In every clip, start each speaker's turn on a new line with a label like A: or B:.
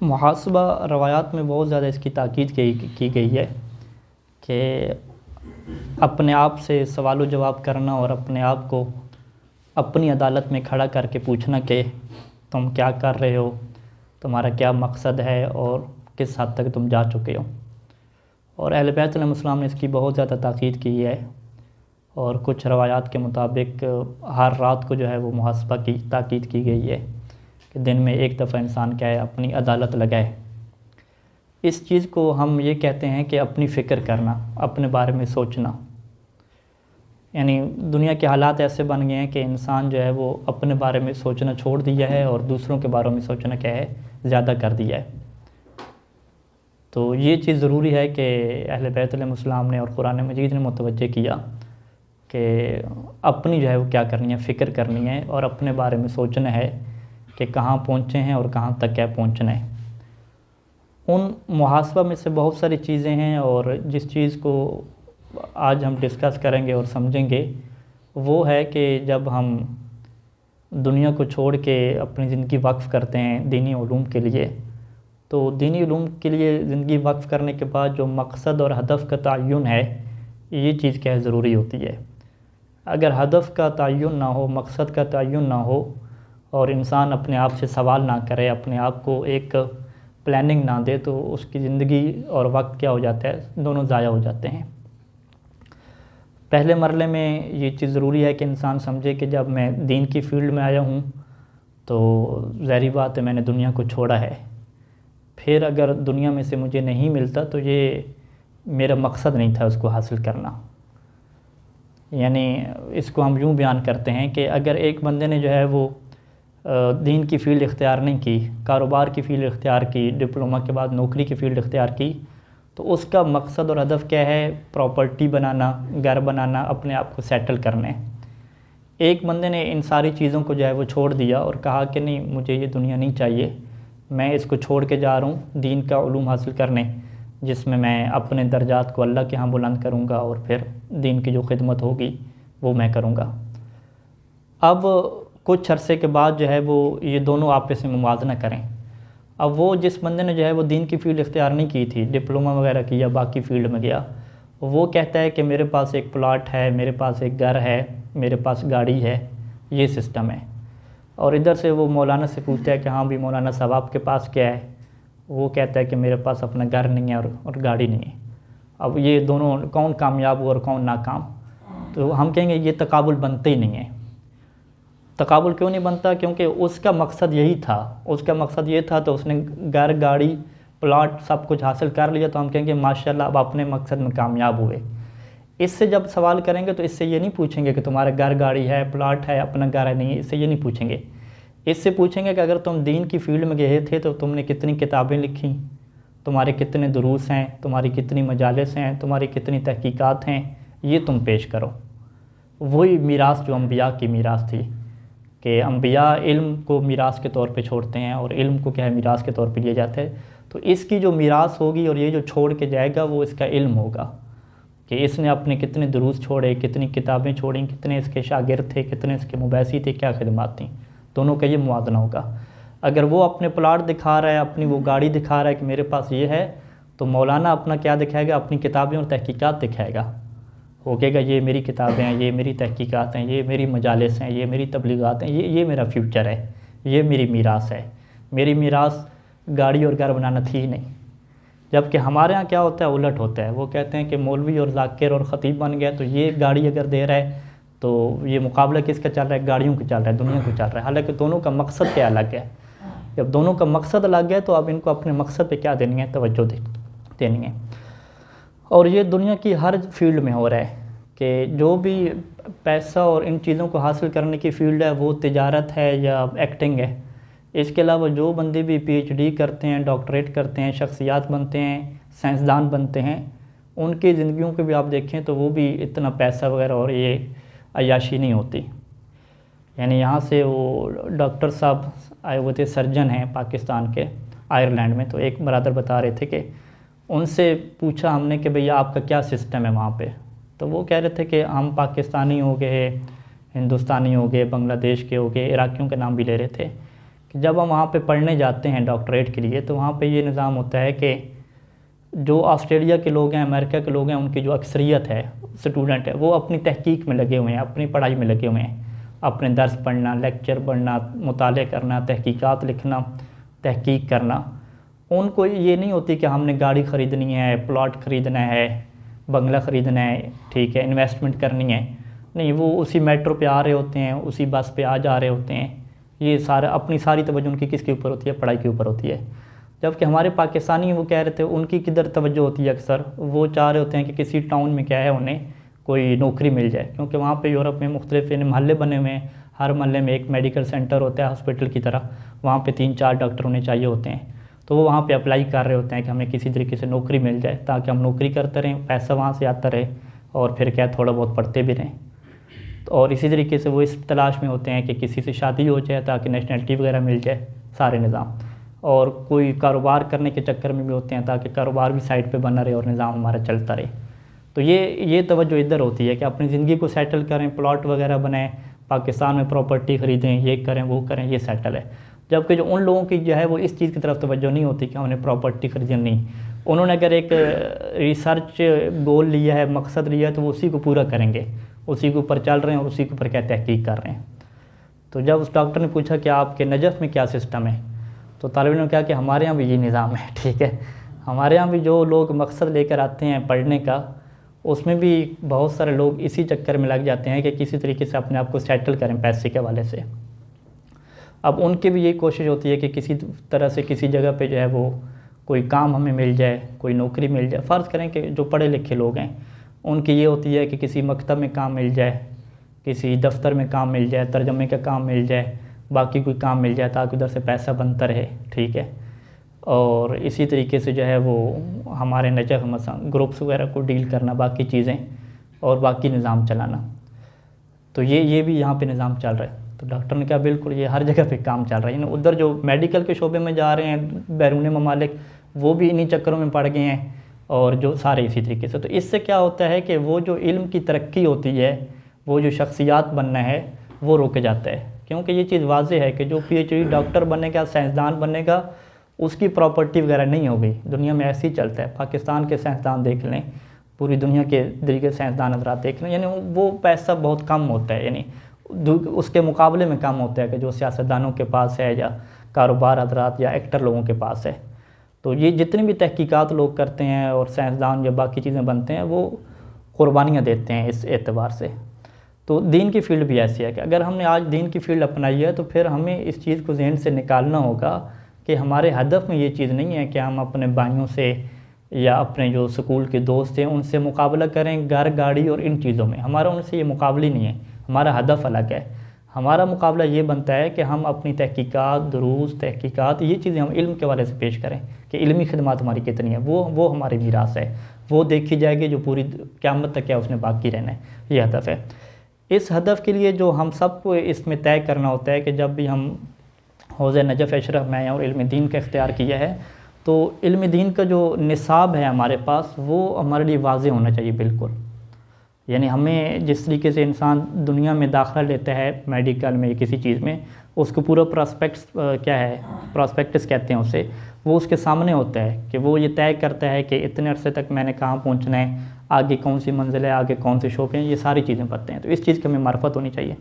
A: محاسبہ روایات میں بہت زیادہ اس کی تاکید کی گئی ہے کہ اپنے آپ سے سوال و جواب کرنا اور اپنے آپ کو اپنی عدالت میں کھڑا کر کے پوچھنا کہ تم کیا کر رہے ہو، تمہارا کیا مقصد ہے اور کس حد تک تم جا چکے ہو۔ اور اہل بیت علیہ السلام نے اس کی بہت زیادہ تاکید کی ہے، اور کچھ روایات کے مطابق ہر رات کو جو ہے وہ محاسبہ کی تاکید کی گئی ہے کہ دن میں ایک دفعہ انسان کیا ہے اپنی عدالت لگائے۔ اس چیز کو ہم یہ کہتے ہیں کہ اپنی فکر کرنا، اپنے بارے میں سوچنا۔ یعنی دنیا کے حالات ایسے بن گئے ہیں کہ انسان جو ہے وہ اپنے بارے میں سوچنا چھوڑ دیا ہے اور دوسروں کے بارے میں سوچنا کیا ہے زیادہ کر دیا ہے۔ تو یہ چیز ضروری ہے کہ اہل بیت علیہ السلام نے اور قرآن مجید نے متوجہ کیا کہ اپنی جو ہے وہ کیا کرنی ہے، فکر کرنی ہے اور اپنے بارے میں سوچنا ہے کہ کہاں پہنچے ہیں اور کہاں تک کیا پہنچنا ہے۔ ان محاسبہ میں سے بہت ساری چیزیں ہیں، اور جس چیز کو آج ہم ڈسکس کریں گے اور سمجھیں گے وہ ہے کہ جب ہم دنیا کو چھوڑ کے اپنی زندگی وقف کرتے ہیں دینی علوم کے لیے، تو دینی علوم کے لیے زندگی وقف کرنے کے بعد جو مقصد اور ہدف کا تعین ہے، یہ چیز کیا ہے ضروری ہوتی ہے۔ اگر ہدف کا تعین نہ ہو، مقصد کا تعین نہ ہو، اور انسان اپنے آپ سے سوال نہ کرے، اپنے آپ کو ایک پلاننگ نہ دے، تو اس کی زندگی اور وقت کیا ہو جاتا ہے، دونوں ضائع ہو جاتے ہیں۔ پہلے مرحلے میں یہ چیز ضروری ہے کہ انسان سمجھے کہ جب میں دین کی فیلڈ میں آیا ہوں تو ظاہری بات ہے میں نے دنیا کو چھوڑا ہے۔ پھر اگر دنیا میں سے مجھے نہیں ملتا تو یہ میرا مقصد نہیں تھا اس کو حاصل کرنا۔ یعنی اس کو ہم یوں بیان کرتے ہیں کہ اگر ایک بندے نے جو ہے وہ دین کی فیلڈ اختیار نہیں کی، کاروبار کی فیلڈ اختیار کی، ڈپلومہ کے بعد نوکری کی فیلڈ اختیار کی، تو اس کا مقصد اور ہدف کیا ہے؟ پراپرٹی بنانا، گھر بنانا، اپنے آپ کو سیٹل کرنے۔ ایک بندے نے ان ساری چیزوں کو جو ہے وہ چھوڑ دیا اور کہا کہ نہیں، مجھے یہ دنیا نہیں چاہیے، میں اس کو چھوڑ کے جا رہا ہوں دین کا علوم حاصل کرنے، جس میں میں اپنے درجات کو اللہ کے ہاں بلند کروں گا اور پھر دین کی جو خدمت ہوگی وہ میں کروں گا۔ اب کچھ عرصے کے بعد جو ہے وہ یہ دونوں آپس میں موازنہ کریں۔ اب وہ جس بندے نے جو ہے وہ دین کی فیلڈ اختیار نہیں کی تھی، ڈپلومہ وغیرہ کی یا باقی فیلڈ میں گیا، وہ کہتا ہے کہ میرے پاس ایک پلاٹ ہے، میرے پاس ایک گھر ہے، میرے پاس گاڑی ہے، یہ سسٹم ہے۔ اور ادھر سے وہ مولانا سے پوچھتا ہے کہ ہاں بھی مولانا صاحب آپ کے پاس کیا ہے؟ وہ کہتا ہے کہ میرے پاس اپنا گھر نہیں ہے اور گاڑی نہیں ہے۔ اب یہ دونوں کون کامیاب ہوا اور کون ناکام؟ تو ہم کہیں گے یہ تقابل بنتے ہی نہیں ہے۔ تقابل کیوں نہیں بنتا؟ کیونکہ اس کا مقصد یہی تھا، اس کا مقصد یہ تھا تو اس نے گھر، گاڑی، پلاٹ سب کچھ حاصل کر لیا، تو ہم کہیں گے ماشاءاللہ اب اپنے مقصد میں کامیاب ہوئے۔ اس سے جب سوال کریں گے تو اس سے یہ نہیں پوچھیں گے کہ تمہارے گھر، گاڑی ہے، پلاٹ ہے، اپنا گھر ہے نہیں، اس سے یہ نہیں پوچھیں گے۔ اس سے پوچھیں گے کہ اگر تم دین کی فیلڈ میں گئے تھے تو تم نے کتنی کتابیں لکھیں، تمہارے کتنے دروس ہیں، تمہاری کتنی مجالس ہیں، تمہاری کتنی تحقیقات ہیں، یہ تم پیش کرو۔ وہی میراث جو انبیاء کی میراث تھی کہ انبیاء علم کو میراث کے طور پہ چھوڑتے ہیں اور علم کو کیا ہے میراث کے طور پہ لیا جاتا ہے۔ تو اس کی جو میراث ہوگی اور یہ جو چھوڑ کے جائے گا وہ اس کا علم ہوگا کہ اس نے اپنے کتنے دروس چھوڑے، کتنی کتابیں چھوڑیں، کتنے اس کے شاگرد تھے، کتنے اس کے مباحثی تھے، کیا خدمات تھیں، دونوں کا یہ موازنہ ہوگا۔ اگر وہ اپنے پلاٹ دکھا رہا ہے، اپنی وہ گاڑی دکھا رہا ہے کہ میرے پاس یہ ہے، تو مولانا اپنا کیا دکھائے گا؟ اپنی کتابیں اور تحقیقات دکھائے گا۔ وہ کہے گا یہ میری کتابیں ہیں، یہ میری تحقیقات ہیں، یہ میری مجالس ہیں، یہ میری تبلیغات ہیں، یہ میرا فیوچر ہے، یہ میری میراث ہے۔ میری میراث گاڑی اور گھر بنانا تھی ہی نہیں۔ جبکہ ہمارے ہاں کیا ہوتا ہے؟ الٹ ہوتا ہے۔ وہ کہتے ہیں کہ مولوی اور ذاکر اور خطیب بن گیا تو یہ گاڑی اگر دے رہا ہے تو یہ مقابلہ کس کا چل رہا ہے؟ گاڑیوں کا چل رہا ہے، دنیا کو چل رہا ہے۔ حالانکہ دونوں کا مقصد کیا الگ ہے۔ جب دونوں کا مقصد الگ ہے تو اب ان کو اپنے مقصد پہ کیا دینی ہے؟ توجہ دینی ہے۔ اور یہ دنیا کی ہر فیلڈ میں ہو رہا ہے کہ جو بھی پیسہ اور ان چیزوں کو حاصل کرنے کی فیلڈ ہے وہ تجارت ہے یا ایکٹنگ ہے۔ اس کے علاوہ جو بندے بھی پی ایچ ڈی کرتے ہیں، ڈاکٹریٹ کرتے ہیں، شخصیات بنتے ہیں، سائنسدان بنتے ہیں، ان کی زندگیوں کو بھی آپ دیکھیں تو وہ بھی اتنا پیسہ وغیرہ اور یہ عیاشی نہیں ہوتی۔ یعنی یہاں سے وہ ڈاکٹر صاحب آئے ہوئے تھے، سرجن ہیں پاکستان کے، آئرلینڈ میں، تو ایک برادر بتا رہے تھے کہ ان سے پوچھا ہم نے کہ بھئی آپ کا کیا سسٹم ہے وہاں پہ؟ تو وہ کہہ رہے تھے کہ ہم پاکستانی ہو گئے، ہندوستانی ہو گئے، بنگلہ دیش کے ہو گئے، عراقیوں کے نام بھی لے رہے تھے کہ جب ہم وہاں پہ پڑھنے جاتے ہیں ڈاکٹریٹ کے لیے تو وہاں پہ یہ نظام ہوتا ہے کہ جو آسٹریلیا کے لوگ ہیں، امریکہ کے لوگ ہیں، ان کی جو اکثریت ہے اسٹوڈنٹ ہے، وہ اپنی تحقیق میں لگے ہوئے ہیں، اپنی پڑھائی میں لگے ہوئے ہیں، اپنے درس پڑھنا، لیکچر پڑھنا، مطالعے کرنا، تحقیقات لکھنا، تحقیق کرنا۔ ان کو یہ نہیں ہوتی کہ ہم نے گاڑی خریدنی ہے، پلاٹ خریدنا ہے، بنگلہ خریدنا ہے، ٹھیک ہے، انویسٹمنٹ کرنی ہے، نہیں، وہ اسی میٹرو پہ آ رہے ہوتے ہیں، اسی بس پہ آ جا رہے ہوتے ہیں۔ یہ سارا اپنی ساری توجہ ان کی کس کے اوپر ہوتی ہے؟ پڑھائی کے اوپر ہوتی ہے۔ جبکہ ہمارے پاکستانی وہ کہہ رہے تھے ان کی کدھر توجہ ہوتی ہے، اکثر وہ چاہ رہے ہوتے ہیں کہ کسی ٹاؤن میں کیا ہے انہیں کوئی نوکری مل جائے، کیونکہ وہاں پہ یورپ میں مختلف محلے بنے ہوئے ہیں، ہر محلے میں ایک میڈیکل سینٹر ہوتا ہے ہاسپٹل کی طرح، وہاں پہ 3-4 ڈاکٹر انہیں چاہیے ہوتے ہیں، تو وہ وہاں پہ اپلائی کر رہے ہوتے ہیں کہ ہمیں کسی طریقے سے نوکری مل جائے تاکہ ہم نوکری کرتے رہیں، پیسہ وہاں سے آتا رہے، اور پھر کیا تھوڑا بہت پڑھتے بھی رہیں۔ اور اسی طریقے سے وہ اس تلاش میں ہوتے ہیں کہ کسی سے شادی ہو جائے تاکہ نیشنلٹی وغیرہ مل جائے، سارے نظام، اور کوئی کاروبار کرنے کے چکر میں بھی ہوتے ہیں تاکہ کاروبار بھی سائڈ پہ بنا رہے اور نظام ہمارا چلتا رہے۔ تو یہ توجہ ادھر ہوتی ہے کہ اپنی زندگی کو سیٹل کریں، پلاٹ وغیرہ بنائیں، پاکستان میں پراپرٹی خریدیں، یہ کریں وہ کریں، یہ سیٹل ہے۔ جبکہ جو ان لوگوں کی جو ہے وہ اس چیز کی طرف توجہ نہیں ہوتی کہ ہم نے پراپرٹی خریدنی نہیں، انہوں نے اگر ایک ریسرچ گول لیا ہے، مقصد لیا ہے، تو وہ اسی کو پورا کریں گے، اسی کے اوپر چل رہے ہیں اور اسی کے اوپر کیا تحقیق کر رہے ہیں۔ تو جب اس ڈاکٹر نے پوچھا کہ آپ کے نجف میں کیا سسٹم ہے، تو طالب علم نے کہا کہ ہمارے یہاں بھی یہ نظام ہے، ٹھیک ہے، ہمارے یہاں بھی جو لوگ مقصد لے کر آتے ہیں پڑھنے کا، اس میں بھی بہت سارے لوگ اسی چکر میں لگ جاتے ہیں کہ کسی طریقے سے اپنے آپ کو سیٹل کریں پیسے کے حوالے سے۔ اب ان کی بھی یہی کوشش ہوتی ہے کہ کسی طرح سے کسی جگہ پہ جو ہے وہ کوئی کام ہمیں مل جائے، کوئی نوکری مل جائے۔ فرض کریں کہ جو پڑھے لکھے لوگ ہیں ان کی یہ ہوتی ہے کہ کسی مکتب میں کام مل جائے، کسی دفتر میں کام مل جائے، ترجمے کا کام مل جائے، باقی کوئی کام مل جائے تاکہ ادھر سے پیسہ بنتا رہے، ٹھیک ہے۔ اور اسی طریقے سے جو ہے وہ ہمارے نجف مثلا گروپس وغیرہ کو ڈیل کرنا، باقی چیزیں اور باقی نظام چلانا، تو یہ بھی یہاں پہ نظام چل رہا ہے۔ تو ڈاکٹر نے کہا بالکل یہ ہر جگہ پہ کام چل رہا ہے، یعنی ادھر جو میڈیکل کے شعبے میں جا رہے ہیں بیرون ممالک، وہ بھی انہی چکروں میں پڑ گئے ہیں، اور جو سارے اسی طریقے سے۔ تو اس سے کیا ہوتا ہے کہ وہ جو علم کی ترقی ہوتی ہے، وہ جو شخصیات بننا ہے، وہ روک جاتا ہے، کیونکہ یہ چیز واضح ہے کہ جو پی ایچ ڈی ڈاکٹر بنے گا، سائنسدان بنے گا، اس کی پراپرٹی وغیرہ نہیں ہوگی۔ دنیا میں ایسے ہی چلتا ہے، پاکستان کے سائنسدان دیکھ لیں، پوری دنیا کے طریقے سائنسدان حضرات دیکھ لیں، یعنی وہ پیسہ بہت کم ہوتا ہے، یعنی اس کے مقابلے میں کم ہوتا ہے کہ جو سیاستدانوں کے پاس ہے یا کاروبار حضرات یا ایکٹر لوگوں کے پاس ہے۔ تو یہ جتنی بھی تحقیقات لوگ کرتے ہیں اور سائنسدان یا باقی چیزیں بنتے ہیں، وہ قربانیاں دیتے ہیں اس اعتبار سے۔ تو دین کی فیلڈ بھی ایسی ہے کہ اگر ہم نے آج دین کی فیلڈ اپنائی ہے تو پھر ہمیں اس چیز کو ذہن سے نکالنا ہوگا کہ ہمارے ہدف میں یہ چیز نہیں ہے کہ ہم اپنے بھائیوں سے یا اپنے جو سکول کے دوست ہیں ان سے مقابلہ کریں گھر گاڑی اور ان چیزوں میں، ہمارا ان سے یہ مقابلہ نہیں ہے، ہمارا ہدف الگ ہے۔ ہمارا مقابلہ یہ بنتا ہے کہ ہم اپنی تحقیقات، دروس، تحقیقات، یہ چیزیں ہم علم کے حوالے سے پیش کریں کہ علمی خدمات ہماری کتنی ہے، وہ ہماری میراث ہے، وہ دیکھی جائے گی جو پوری قیامت تک کیا اس نے باقی رہنا ہے، یہ ہدف ہے۔ اس ہدف کے لیے جو ہم سب کو اس میں طے کرنا ہوتا ہے کہ جب بھی ہم حوض نجف اشرف میں اور علم دین کا اختیار کیا ہے، تو علم دین کا جو نصاب ہے ہمارے پاس، وہ ہمارے لیے واضح ہونا چاہیے بالکل۔ یعنی ہمیں جس طریقے سے انسان دنیا میں داخلہ لیتا ہے میڈیکل میں کسی چیز میں، اس کو پورا پراسپیکٹس کہتے ہیں اسے، وہ اس کے سامنے ہوتا ہے کہ وہ یہ طے کرتا ہے کہ اتنے عرصے تک میں نے کہاں پہنچنا ہے، آگے کون سی منزل ہے، آگے کون سے شعبے ہیں، یہ ساری چیزیں پتہ ہیں۔ تو اس چیز کی ہمیں معرفت ہونی چاہیے،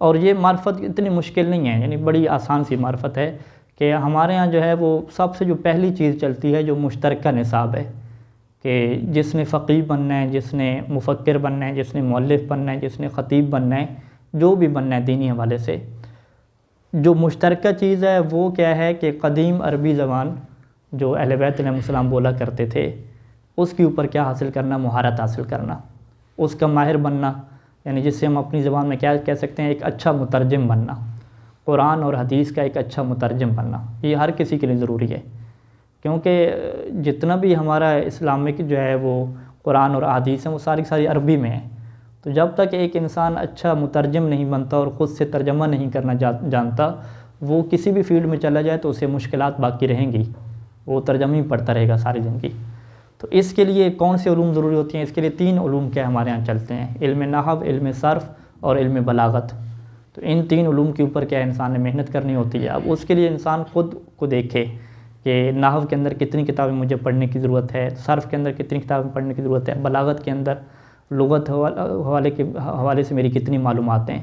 A: اور یہ معرفت اتنی مشکل نہیں ہے، یعنی بڑی آسان سی معرفت ہے کہ ہمارے ہاں جو ہے وہ سب سے جو پہلی چیز چلتی ہے جو مشترکہ نصاب ہے، کہ جس نے فقیہ بننا ہے، جس نے مفکر بننا ہے، جس نے مؤلف بننا ہے، جس نے خطیب بننا ہے، جو بھی بننا ہے دینی حوالے سے، جو مشترکہ چیز ہے وہ کیا ہے کہ قدیم عربی زبان جو اہل بیت علیہ السلام بولا کرتے تھے، اس کے اوپر کیا حاصل کرنا، مہارت حاصل کرنا، اس کا ماہر بننا، یعنی جس سے ہم اپنی زبان میں کیا کہہ سکتے ہیں، ایک اچھا مترجم بننا، قرآن اور حدیث کا ایک اچھا مترجم بننا، یہ ہر کسی کے لیے ضروری ہے، کیونکہ جتنا بھی ہمارا اسلامک جو ہے وہ قرآن اور احادیث ہیں وہ ساری عربی میں ہیں۔ تو جب تک ایک انسان اچھا مترجم نہیں بنتا اور خود سے ترجمہ نہیں کرنا جانتا، وہ کسی بھی فیلڈ میں چلا جائے تو اسے مشکلات باقی رہیں گی، وہ ترجمہ ہی پڑھتا رہے گا ساری زندگی۔ تو اس کے لیے کون سے علوم ضروری ہوتی ہیں؟ اس کے لیے 3 علوم کیا ہمارے ہاں چلتے ہیں، علم نحو، علم صرف اور علم بلاغت۔ تو ان 3 علوم کے اوپر کیا انسان نے محنت کرنی ہوتی ہے. اب اس کے لیے انسان خود کو دیکھے کہ نحو کے اندر کتنی کتابیں مجھے پڑھنے کی ضرورت ہے، صرف کے اندر کتنی کتابیں پڑھنے کی ضرورت ہے، بلاغت کے اندر لغت حوالے سے میری کتنی معلومات ہیں.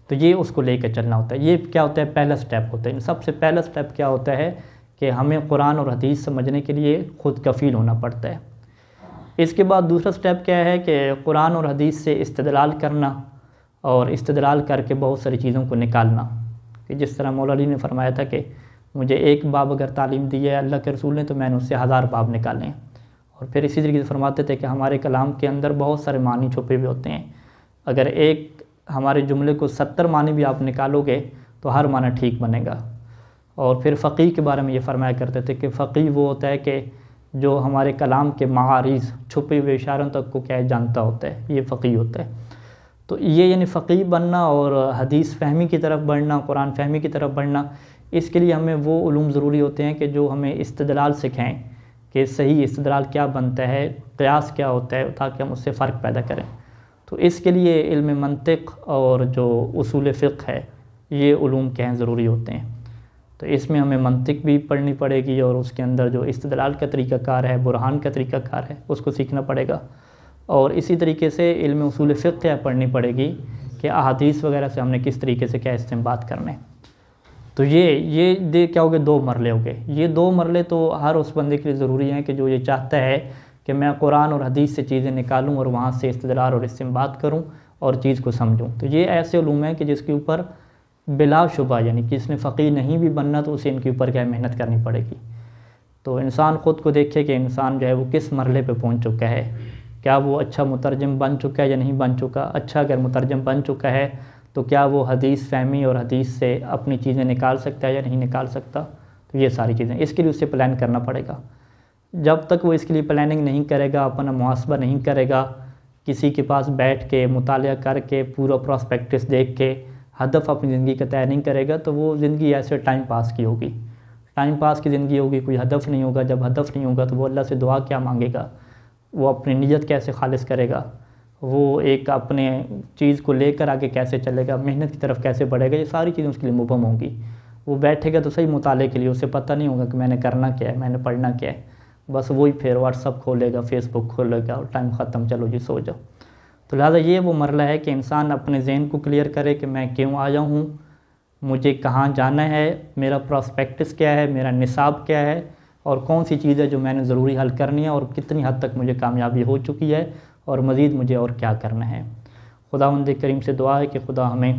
A: تو یہ اس کو لے کے چلنا ہوتا ہے. یہ کیا ہوتا ہے، پہلا سٹیپ ہوتا ہے. سب سے پہلا سٹیپ کیا ہوتا ہے کہ ہمیں قرآن اور حدیث سمجھنے کے لیے خود کفیل ہونا پڑتا ہے. اس کے بعد دوسرا سٹیپ کیا ہے کہ قرآن اور حدیث سے استدلال کرنا اور استدلال کر کے بہت ساری چیزوں کو نکالنا. کہ جس طرح مولا علی نے فرمایا تھا کہ مجھے ایک باب اگر تعلیم دی ہے اللہ کے رسول نے تو میں نے اس سے 1000 باب نکالے ہیں. اور پھر اسی طریقے سے فرماتے تھے کہ ہمارے کلام کے اندر بہت سارے معنی چھپے ہوئے ہوتے ہیں. اگر ایک ہمارے جملے کو 70 معنی بھی آپ نکالو گے تو ہر معنی ٹھیک بنے گا. اور پھر فقیہ کے بارے میں یہ فرمایا کرتے تھے کہ فقیہ وہ ہوتا ہے کہ جو ہمارے کلام کے معارض چھپے ہوئے اشاروں تک کو کیا ہے جانتا ہوتا ہے، یہ فقیہ ہوتا ہے. تو یہ یعنی فقیہ بننا اور حدیث فہمی کی طرف بڑھنا، قرآن فہمی کی طرف بڑھنا، اس کے لیے ہمیں وہ علوم ضروری ہوتے ہیں کہ جو ہمیں استدلال سکھائیں کہ صحیح استدلال کیا بنتا ہے، قیاس کیا ہوتا ہے، تاکہ ہم اس سے فرق پیدا کریں. تو اس کے لیے علم منطق اور جو اصول فقہ ہے یہ علوم کیا ہیں ضروری ہوتے ہیں. تو اس میں ہمیں منطق بھی پڑھنی پڑے گی اور اس کے اندر جو استدلال کا طریقہ کار ہے، برہان کا طریقہ کار ہے، اس کو سیکھنا پڑے گا. اور اسی طریقے سے علم اصول فقہ پڑھنی پڑے گی کہ احادیث وغیرہ سے ہم نے کس طریقے سے کیا استنباط کرنے. تو یہ کیا ہوگے 2 مرحلے ہو گئے. یہ 2 مرحلے تو ہر اس بندے کے لیے ضروری ہیں کہ جو یہ چاہتا ہے کہ میں قرآن اور حدیث سے چیزیں نکالوں اور وہاں سے استدلال اور استنباط کروں اور چیز کو سمجھوں. تو یہ ایسے علوم ہیں کہ جس کے اوپر بلا شبہ یعنی کہ اس نے فقیہ نہیں بھی بننا تو اسے ان کے اوپر کیا محنت کرنی پڑے گی. تو انسان خود کو دیکھے کہ انسان جو ہے وہ کس مرحلے پہ پہنچ چکا ہے. کیا وہ اچھا مترجم بن چکا ہے یا نہیں بن چکا؟ اچھا اگر مترجم بن چکا ہے تو کیا وہ حدیث فہمی اور حدیث سے اپنی چیزیں نکال سکتا ہے یا نہیں نکال سکتا؟ تو یہ ساری چیزیں اس کے لیے اسے پلان کرنا پڑے گا. جب تک وہ اس کے لیے پلاننگ نہیں کرے گا، اپنا محاسبہ نہیں کرے گا، کسی کے پاس بیٹھ کے مطالعہ کر کے پورا پراسپیکٹس دیکھ کے ہدف اپنی زندگی کا طے نہیں کرے گا تو وہ زندگی ایسے ٹائم پاس کی ہوگی. ٹائم پاس کی زندگی ہوگی، کوئی ہدف نہیں ہوگا. جب ہدف نہیں ہوگا تو وہ اللہ سے دعا کیا مانگے گا، وہ اپنی نیت کیسے خالص کرے گا، وہ ایک اپنے چیز کو لے کر آگے کیسے چلے گا، محنت کی طرف کیسے بڑھے گا. یہ ساری چیزیں اس کے لیے مبہم ہوں گی. وہ بیٹھے گا تو صحیح مطالعے کے لیے اسے پتہ نہیں ہوگا کہ میں نے کرنا کیا ہے، میں نے پڑھنا کیا ہے. بس وہی پھر واٹس اپ کھولے گا، فیس بک کھولے گا اور ٹائم ختم، چلو جی سو جاؤ. تو لہٰذا یہ وہ مرحلہ ہے کہ انسان اپنے ذہن کو کلیئر کرے کہ میں کیوں آیا ہوں، مجھے کہاں جانا ہے، میرا پراسپیکٹس کیا ہے، میرا نصاب کیا ہے اور کون سی چیز ہے جو میں نے ضروری حل کرنی ہے اور کتنی حد تک مجھے کامیابی ہو چکی ہے اور مزید مجھے اور کیا کرنا ہے. خداوند کریم سے دعا ہے کہ خدا ہمیں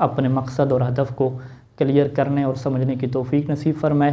A: اپنے مقصد اور ہدف کو کلیئر کرنے اور سمجھنے کی توفیق نصیب فرمائے.